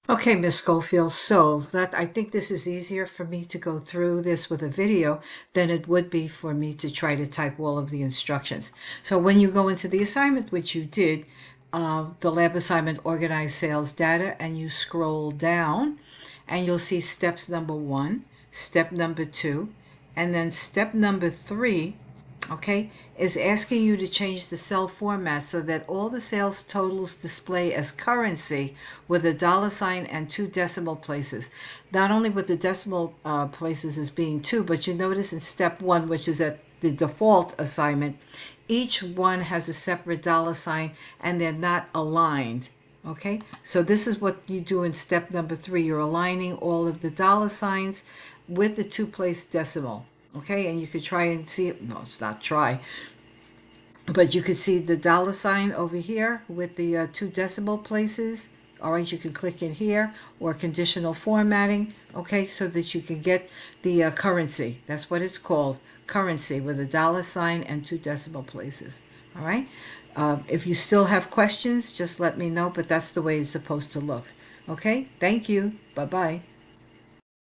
Okay, Miss Schofield, so that I think this is easier for me to go through this with a video than it would be for me to try to type all of the instructions. So when you go into the assignment, which you did, the lab assignment organize sales data, and you scroll down and you'll see steps number 1, step number 2, and then step number 3, okay, is asking you to change the cell format so that all the sales totals display as currency with a dollar sign and 2 decimal places. Not only with the decimal places as being 2, but you notice in step 1, which is at the default assignment, each one has a separate dollar sign and they're not aligned. Okay, so this is what you do in step number 3. You're aligning all of the dollar signs with the 2 place decimal. Okay, and you could try and see it. No, it's not try, but you could see the dollar sign over here with the 2 decimal places. All right, you can click in here, or conditional formatting. Okay, so that you can get the currency. That's what it's called, currency, with a dollar sign and 2 decimal places. All right. If you still have questions, just let me know, but that's the way it's supposed to look. Okay, thank you. Bye bye.